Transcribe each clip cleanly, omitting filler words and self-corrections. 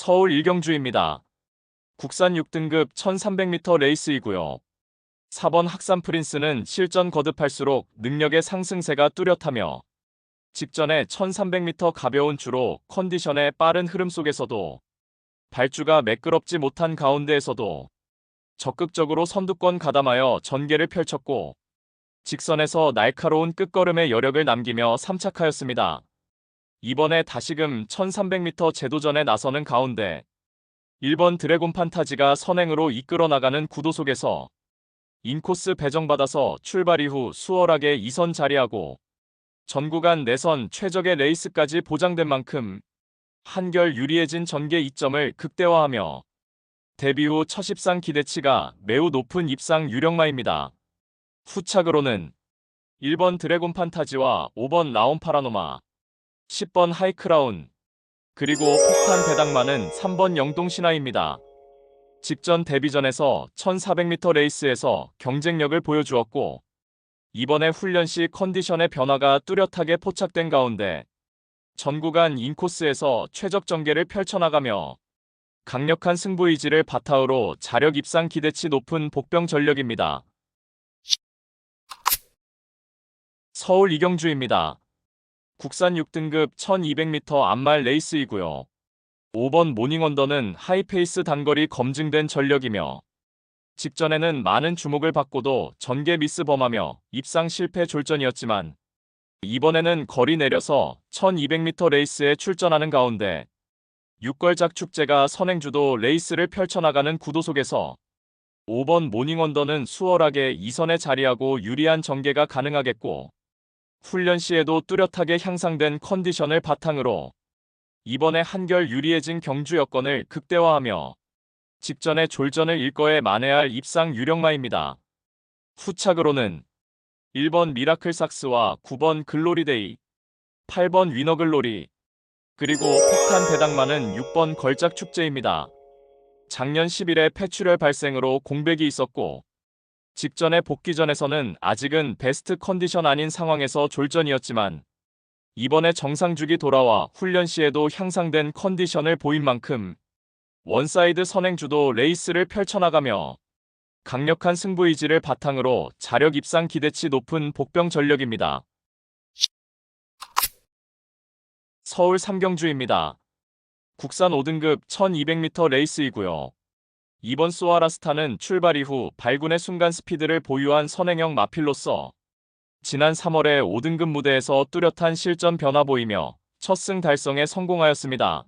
서울 일경주입니다. 국산 6등급 1300m 레이스이고요. 4번 학산 프린스는 실전 거듭할수록 능력의 상승세가 뚜렷하며 직전에 1300m 가벼운 주로 컨디션의 빠른 흐름 속에서도 발주가 매끄럽지 못한 가운데에서도 적극적으로 선두권 가담하여 전개를 펼쳤고 직선에서 날카로운 끝걸음의 여력을 남기며 3착하였습니다. 이번에 다시금 1300m 재도전에 나서는 가운데 1번 드래곤 판타지가 선행으로 이끌어 나가는 구도 속에서 인코스 배정받아서 출발 이후 수월하게 2선 자리하고 전 구간 내선 최적의 레이스까지 보장된 만큼 한결 유리해진 전개 이점을 극대화하며 데뷔 후 첫 입상 기대치가 매우 높은 입상 유력마입니다. 후착으로는 1번 드래곤 판타지와 5번 라온 파라노마, 10번 하이크라운, 그리고 폭탄 배당마는 3번 영동신화입니다. 직전 데뷔전에서 1400m 레이스에서 경쟁력을 보여주었고 이번에 훈련 시 컨디션의 변화가 뚜렷하게 포착된 가운데 전 구간 인코스에서 최적 전개를 펼쳐나가며 강력한 승부 의지를 바탕으로 자력 입상 기대치 높은 복병 전력입니다. 서울 이경주입니다. 국산 6등급 1200m 암말 레이스이고요. 5번 모닝원더는 하이페이스 단거리 검증된 전력이며 직전에는 많은 주목을 받고도 전개 미스 범하며 입상 실패 졸전이었지만 이번에는 거리 내려서 1200m 레이스에 출전하는 가운데 6걸작 축제가 선행주도 레이스를 펼쳐나가는 구도 속에서 5번 모닝원더는 수월하게 2선에 자리하고 유리한 전개가 가능하겠고 훈련 시에도 뚜렷하게 향상된 컨디션을 바탕으로 이번에 한결 유리해진 경주 여건을 극대화하며 직전에 졸전을 일거에 만회할 입상 유력마입니다. 후착으로는 1번 미라클 삭스와 9번 글로리데이, 8번 위너글로리, 그리고 폭탄 배당마는 6번 걸작 축제입니다. 작년 10일에 폐출혈 발생으로 공백이 있었고 직전에 복귀전에서는 아직은 베스트 컨디션 아닌 상황에서 졸전이었지만 이번에 정상주기 돌아와 훈련 시에도 향상된 컨디션을 보인 만큼 원사이드 선행주도 레이스를 펼쳐나가며 강력한 승부 의지를 바탕으로 자력 입상 기대치 높은 복병 전력입니다. 서울 삼경주입니다. 국산 5등급 1200m 레이스이고요. 이번 소아라스타는 출발 이후 발군의 순간 스피드를 보유한 선행형 마필로서 지난 3월에 5등급 무대에서 뚜렷한 실전 변화 보이며 첫 승 달성에 성공하였습니다.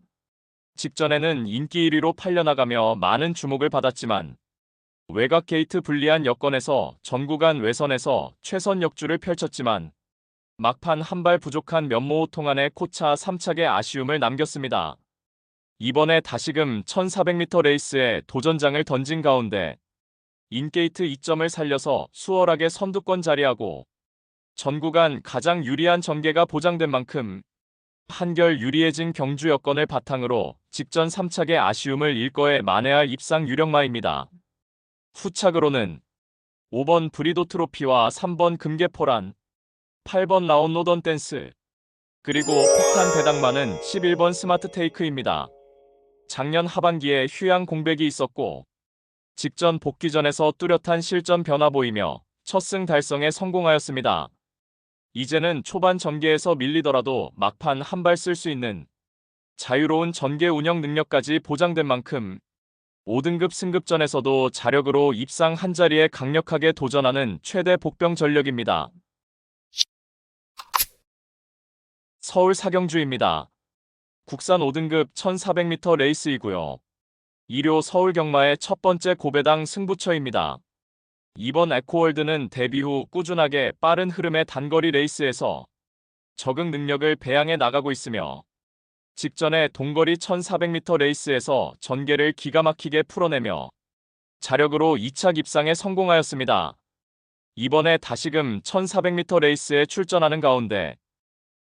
직전에는 인기 1위로 팔려나가며 많은 주목을 받았지만 외곽 게이트 불리한 여건에서 전 구간 외선에서 최선 역주를 펼쳤지만 막판 한 발 부족한 면모 통안의 코차 3착에 아쉬움을 남겼습니다. 이번에 다시금 1400m 레이스에 도전장을 던진 가운데 인게이트 2점을 살려서 수월하게 선두권 자리하고 전 구간 가장 유리한 전개가 보장된 만큼 한결 유리해진 경주 여건을 바탕으로 직전 3착의 아쉬움을 일거에 만회할 입상 유력마입니다. 후착으로는 5번 브리도 트로피와 3번 금계포란, 8번 라온 노던 댄스, 그리고 폭탄 배당마는 11번 스마트 테이크입니다. 작년 하반기에 휴양 공백이 있었고 직전 복귀전에서 뚜렷한 실전 변화 보이며 첫 승 달성에 성공하였습니다. 이제는 초반 전개에서 밀리더라도 막판 한 발 쓸 수 있는 자유로운 전개 운영 능력까지 보장된 만큼 5등급 승급전에서도 자력으로 입상 한자리에 강력하게 도전하는 최대 복병 전력입니다. 서울 사경주입니다. 국산 5등급 1400m 레이스이고요. 2료 서울 경마의 첫 번째 고배당 승부처입니다. 이번 에코월드는 데뷔 후 꾸준하게 빠른 흐름의 단거리 레이스에서 적응 능력을 배양해 나가고 있으며 직전에 동거리 1400m 레이스에서 전개를 기가 막히게 풀어내며 자력으로 2착 입상에 성공하였습니다. 이번에 다시금 1400m 레이스에 출전하는 가운데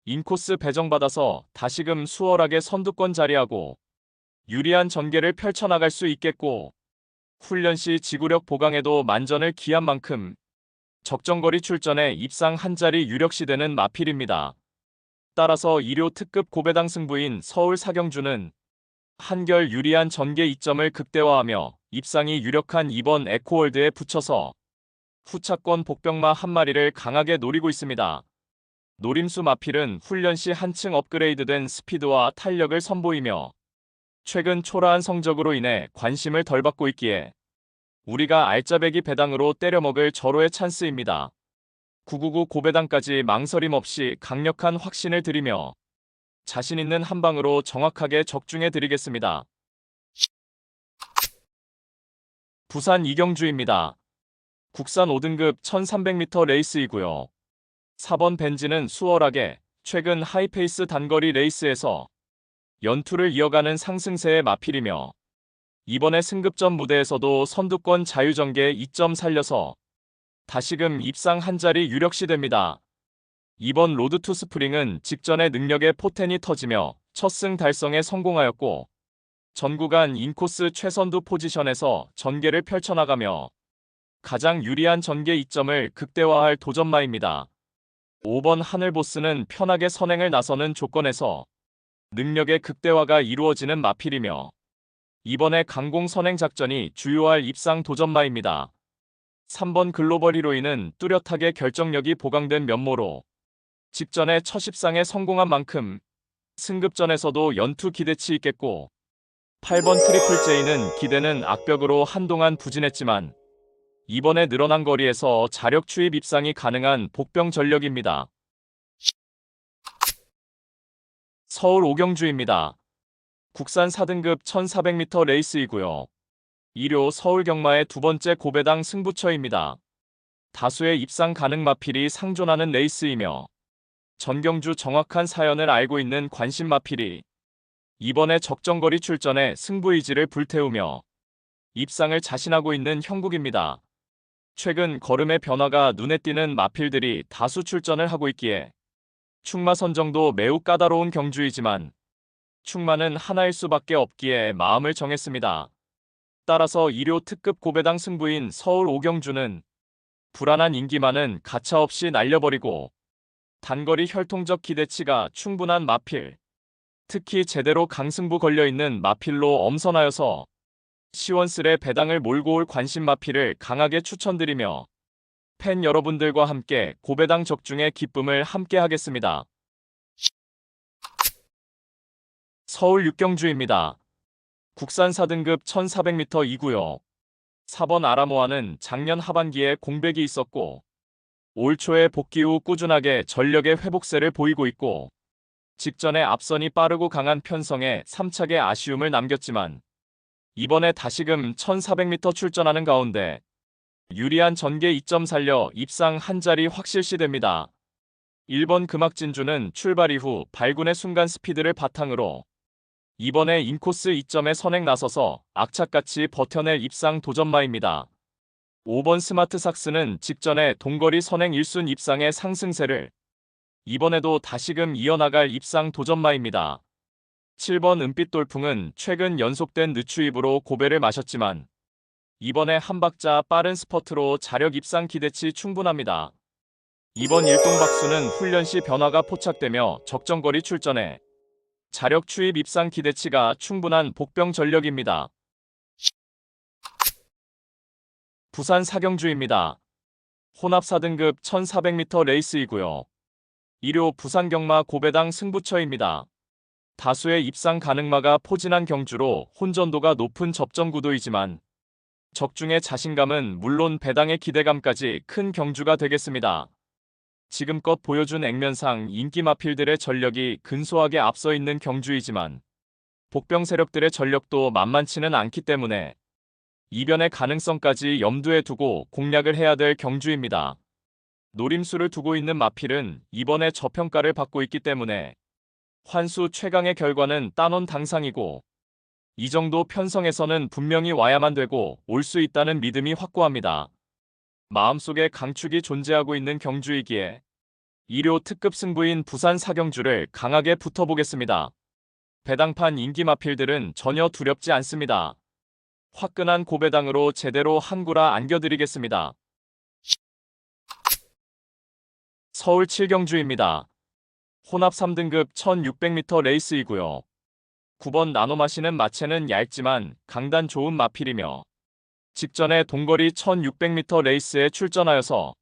인코스 배정받아서 다시금 수월하게 선두권 자리하고 유리한 전개를 펼쳐나갈 수 있겠고 훈련 시 지구력 보강에도 만전을 기한 만큼 적정거리 출전에 입상 한자리 유력시되는 마필입니다. 따라서 2료 특급 고배당 승부인 서울 사경주는 한결 유리한 전개 이점을 극대화하며 입상이 유력한 이번 에코월드에 붙여서 후차권 복병마 한 마리를 강하게 노리고 있습니다. 노림수 마필은 훈련 시 한층 업그레이드된 스피드와 탄력을 선보이며 최근 초라한 성적으로 인해 관심을 덜 받고 있기에 우리가 알짜배기 배당으로 때려먹을 절호의 찬스입니다. 999 고배당까지 망설임 없이 강력한 확신을 드리며 자신 있는 한 방으로 정확하게 적중해 드리겠습니다. 부산 이경주입니다. 국산 5등급 1300m 레이스이고요. 4번 벤지는 수월하게 최근 하이페이스 단거리 레이스에서 연투를 이어가는 상승세의 마필이며 이번에 승급전 무대에서도 선두권 자유전개 2점 살려서 다시금 입상 한 자리 유력시됩니다. 이번 로드 투 스프링은 직전의 능력의 포텐이 터지며 첫 승 달성에 성공하였고 전 구간 인코스 최선두 포지션에서 전개를 펼쳐나가며 가장 유리한 전개 이점을 극대화할 도전마입니다. 5번 하늘보스는 편하게 선행을 나서는 조건에서 능력의 극대화가 이루어지는 마필이며 이번에 강공 선행 작전이 주요할 입상 도전마입니다. 3번 글로벌 히로인은 뚜렷하게 결정력이 보강된 면모로 직전에 첫 입상에 성공한 만큼 승급전에서도 연투 기대치 있겠고 8번 트리플 J는 기대는 악벽으로 한동안 부진했지만 이번에 늘어난 거리에서 자력 추입 입상이 가능한 복병 전력입니다. 서울 오경주입니다. 국산 4등급 1400m 레이스이고요. 2료 서울 경마의 두 번째 고배당 승부처입니다. 다수의 입상 가능 마필이 상존하는 레이스이며 전경주 정확한 사연을 알고 있는 관심 마필이 이번에 적정거리 출전에 승부 의지를 불태우며 입상을 자신하고 있는 형국입니다. 최근 걸음의 변화가 눈에 띄는 마필들이 다수 출전을 하고 있기에 충마 선정도 매우 까다로운 경주이지만 충마는 하나일 수밖에 없기에 마음을 정했습니다. 따라서 2료 특급 고배당 승부인 서울 오경주는 불안한 인기만은 가차없이 날려버리고 단거리 혈통적 기대치가 충분한 마필, 특히 제대로 강승부 걸려있는 마필로 엄선하여서 시원스레 배당을 몰고 올 관심 마필을 강하게 추천드리며 팬 여러분들과 함께 고배당 적중의 기쁨을 함께 하겠습니다. 서울 육경주입니다. 국산 4등급 1400m 이고요. 4번 아라모아는 작년 하반기에 공백이 있었고 올 초에 복귀 후 꾸준하게 전력의 회복세를 보이고 있고 직전에 앞선이 빠르고 강한 편성에 3착의 아쉬움을 남겼지만 이번에 다시금 1400m 출전하는 가운데 유리한 전개 2점 살려 입상 한 자리 확실시됩니다. 1번 금악진주는 출발 이후 발군의 순간 스피드를 바탕으로 이번에 인코스 2점에 선행 나서서 악착같이 버텨낼 입상 도전마입니다. 5번 스마트 삭스는 직전에 동거리 선행 1순 입상의 상승세를 이번에도 다시금 이어나갈 입상 도전마입니다. 7번 은빛 돌풍은 최근 연속된 늦추입으로 고배를 마셨지만 이번에 한 박자 빠른 스퍼트로 자력 입상 기대치 충분합니다. 이번 일동박수는 훈련 시 변화가 포착되며 적정거리 출전에 자력 추입 입상 기대치가 충분한 복병 전력입니다. 부산 사경주입니다. 혼합 4등급 1400m 레이스이고요. 2료 부산 경마 고배당 승부처입니다. 다수의 입상 가능마가 포진한 경주로 혼전도가 높은 접전 구도이지만 적중의 자신감은 물론 배당의 기대감까지 큰 경주가 되겠습니다. 지금껏 보여준 액면상 인기 마필들의 전력이 근소하게 앞서 있는 경주이지만 복병 세력들의 전력도 만만치는 않기 때문에 이변의 가능성까지 염두에 두고 공략을 해야 될 경주입니다. 노림수를 두고 있는 마필은 이번에 저평가를 받고 있기 때문에 환수 최강의 결과는 따놓은 당상이고 이 정도 편성에서는 분명히 와야만 되고 올 수 있다는 믿음이 확고합니다. 마음속에 강축이 존재하고 있는 경주이기에 2료 특급 승부인 부산 사경주를 강하게 붙어보겠습니다. 배당판 인기 마필들은 전혀 두렵지 않습니다. 화끈한 고배당으로 제대로 한구라 안겨드리겠습니다. 서울 7경주입니다. 혼합 3등급 1600m 레이스이고요. 9번 나눠 마시는 마체는 얇지만 강단 좋은 마필이며 직전에 동거리 1600m 레이스에 출전하여서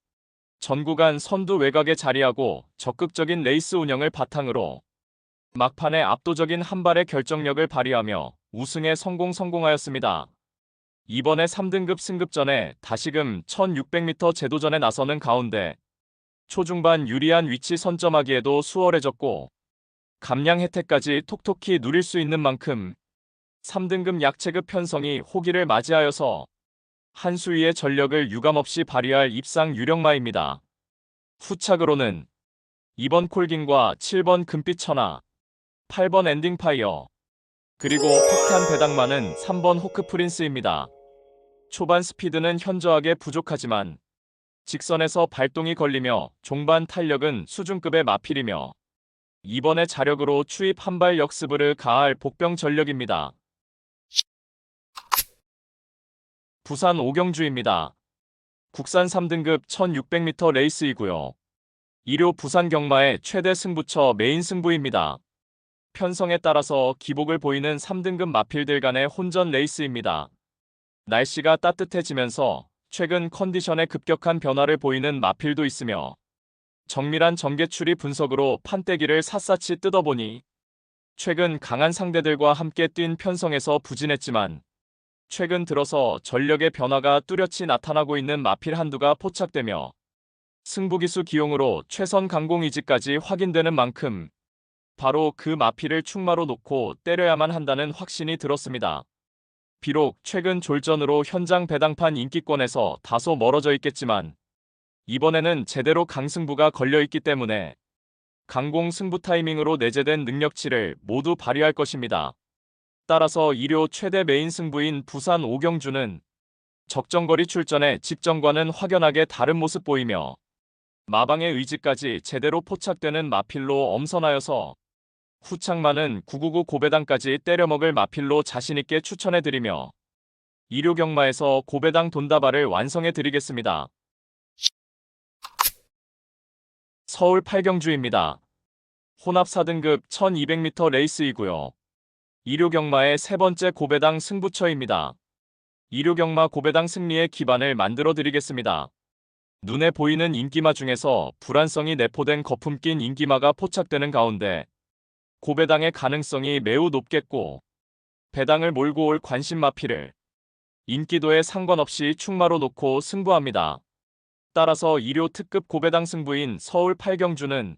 전 구간 선두 외곽에 자리하고 적극적인 레이스 운영을 바탕으로 막판에 압도적인 한 발의 결정력을 발휘하며 우승에 성공하였습니다. 이번에 3등급 승급전에 다시금 1600m 제도전에 나서는 가운데 초중반 유리한 위치 선점하기에도 수월해졌고 감량 혜택까지 톡톡히 누릴 수 있는 만큼 3등급 약체급 편성이 호기를 맞이하여서 한 수위의 전력을 유감없이 발휘할 입상 유력마입니다. 후착으로는 2번 콜긴과 7번 금빛 천하, 8번 엔딩 파이어, 그리고 확탄 배당만은 3번 호크 프린스입니다. 초반 스피드는 현저하게 부족하지만 직선에서 발동이 걸리며 종반 탄력은 수준급의 마필이며 이번의 자력으로 추입 한발 역습을 가할 복병 전력입니다. 부산 오경주입니다. 국산 3등급 1600m 레이스이고요. 1호 부산 경마의 최대 승부처 메인 승부입니다. 편성에 따라서 기복을 보이는 3등급 마필들 간의 혼전 레이스입니다. 날씨가 따뜻해지면서 최근 컨디션에 급격한 변화를 보이는 마필도 있으며 정밀한 전개추리 분석으로 판때기를 샅샅이 뜯어보니 최근 강한 상대들과 함께 뛴 편성에서 부진했지만 최근 들어서 전력의 변화가 뚜렷이 나타나고 있는 마필 한두가 포착되며 승부기수 기용으로 최선 강공 의지까지 확인되는 만큼 바로 그 마필을 충마로 놓고 때려야만 한다는 확신이 들었습니다. 비록 최근 졸전으로 현장 배당판 인기권에서 다소 멀어져 있겠지만 이번에는 제대로 강승부가 걸려있기 때문에 강공 승부 타이밍으로 내재된 능력치를 모두 발휘할 것입니다. 따라서 1호 최대 메인 승부인 부산 오경주는 적정거리 출전에 직전과는 확연하게 다른 모습 보이며 마방의 의지까지 제대로 포착되는 마필로 엄선하여서 후창만은 999 고배당까지 때려먹을 마필로 자신있게 추천해드리며 1호 경마에서 고배당 돈다발을 완성해드리겠습니다. 서울 8경주입니다. 혼합 4등급 1200m 레이스이고요. 1호 경마의 세 번째 고배당 승부처입니다. 1호 경마 고배당 승리의 기반을 만들어 드리겠습니다. 눈에 보이는 인기마 중에서 불안성이 내포된 거품 낀 인기마가 포착되는 가운데 고배당의 가능성이 매우 높겠고 배당을 몰고 올 관심 마필을 인기도에 상관없이 충마로 놓고 승부합니다. 따라서 1호 특급 고배당 승부인 서울 8경주는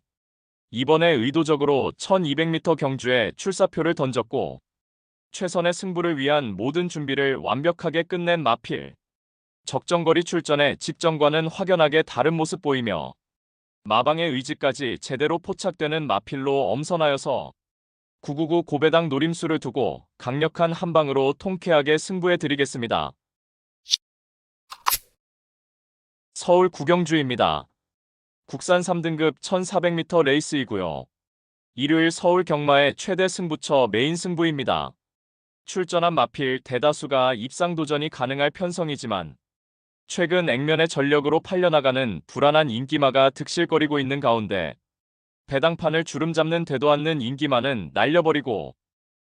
이번에 의도적으로 1200m 경주에 출사표를 던졌고 최선의 승부를 위한 모든 준비를 완벽하게 끝낸 마필. 적정거리 출전에 직전과는 확연하게 다른 모습 보이며 마방의 의지까지 제대로 포착되는 마필로 엄선하여서 999 고배당 노림수를 두고 강력한 한방으로 통쾌하게 승부해드리겠습니다. 서울 구경주입니다. 국산 3등급 1400m 레이스이고요. 일요일 서울 경마의 최대 승부처 메인 승부입니다. 출전한 마필 대다수가 입상 도전이 가능할 편성이지만 최근 액면의 전력으로 팔려나가는 불안한 인기마가 득실거리고 있는 가운데 배당판을 주름잡는 되도 않는 인기마는 날려버리고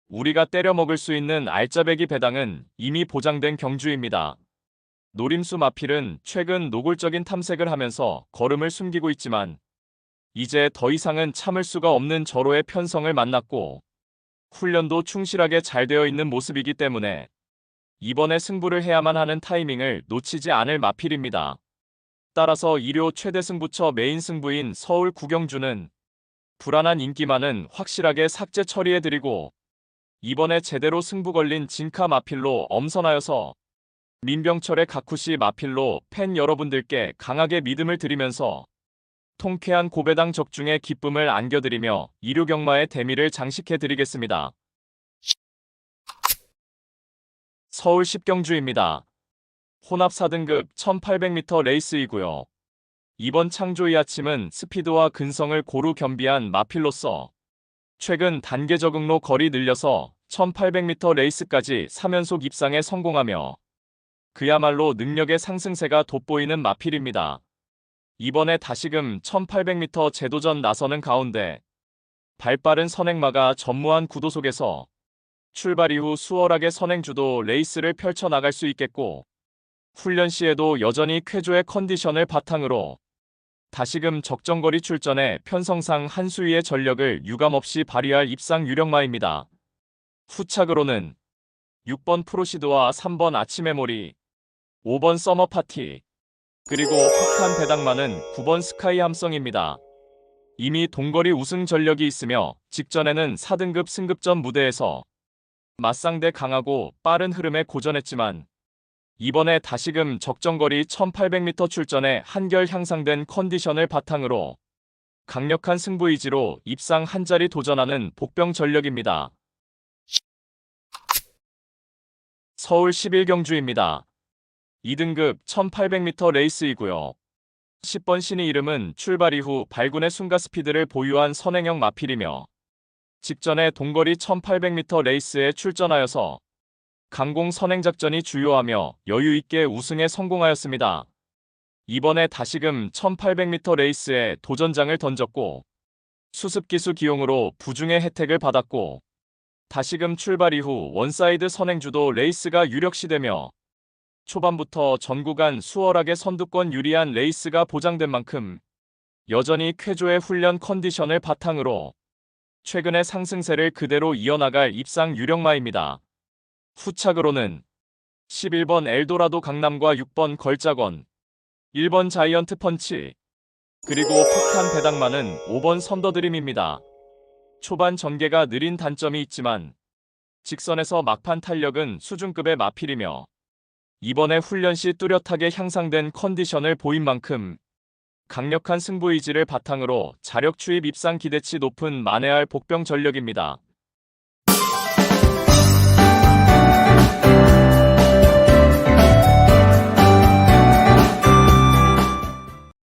우리가 때려먹을 수 있는 알짜배기 배당은 이미 보장된 경주입니다. 노림수 마필은 최근 노골적인 탐색을 하면서 걸음을 숨기고 있지만 이제 더 이상은 참을 수가 없는 절호의 편성을 만났고 훈련도 충실하게 잘 되어 있는 모습이기 때문에 이번에 승부를 해야만 하는 타이밍을 놓치지 않을 마필입니다. 따라서 1호 최대 승부처 메인 승부인 서울 구경주는 불안한 인기만은 확실하게 삭제 처리해드리고 이번에 제대로 승부 걸린 진카 마필로 엄선하여서 민병철의 가쿠시 마필로 팬 여러분들께 강하게 믿음을 드리면서 통쾌한 고배당 적중의 기쁨을 안겨드리며 1호 경마의 대미를 장식해드리겠습니다. 서울 10경주입니다. 혼합 4등급 1800m 레이스이고요. 이번 창조의 아침은 스피드와 근성을 고루 겸비한 마필로서 최근 단계 적응로 거리 늘려서 1800m 레이스까지 3연속 입상에 성공하며 그야말로 능력의 상승세가 돋보이는 마필입니다. 이번에 다시금 1800m 제도전 나서는 가운데 발빠른 선행마가 전무한 구도 속에서 출발 이후 수월하게 선행주도 레이스를 펼쳐나갈 수 있겠고, 훈련 시에도 여전히 쾌조의 컨디션을 바탕으로 다시금 적정거리 출전에 편성상 한 수위의 전력을 유감없이 발휘할 입상 유력마입니다. 후착으로는 6번 프로시드와 3번 아치메모리, 5번 서머파티, 그리고 확한 배당마는 9번 스카이 함성입니다. 이미 동거리 우승 전력이 있으며 직전에는 4등급 승급전 무대에서 맞상대 강하고 빠른 흐름에 고전했지만 이번에 다시금 적정거리 1800m 출전에 한결 향상된 컨디션을 바탕으로 강력한 승부 의지로 입상 한 자리 도전하는 복병 전력입니다. 서울 11경주입니다. 2등급 1800m 레이스이고요. 10번 신의 이름은 출발 이후 발군의 순가 스피드를 보유한 선행형 마필이며 직전에 동거리 1800m 레이스에 출전하여서 강공 선행작전이 주요하며 여유있게 우승에 성공하였습니다. 이번에 다시금 1800m 레이스에 도전장을 던졌고 수습기수 기용으로 부중의 혜택을 받았고 다시금 출발 이후 원사이드 선행주도 레이스가 유력시되며 초반부터 전 구간 수월하게 선두권 유리한 레이스가 보장된 만큼 여전히 쾌조의 훈련 컨디션을 바탕으로 최근의 상승세를 그대로 이어나갈 입상 유력마입니다. 후착으로는 11번 엘도라도 강남과 6번 걸작원, 1번 자이언트 펀치, 그리고 폭탄 배당마는 5번 선더드림입니다. 초반 전개가 느린 단점이 있지만 직선에서 막판 탄력은 수준급의 마필이며 이번에 훈련 시 뚜렷하게 향상된 컨디션을 보인 만큼 강력한 승부 의지를 바탕으로 자력 추입 입상 기대치 높은 만회할 복병 전력입니다.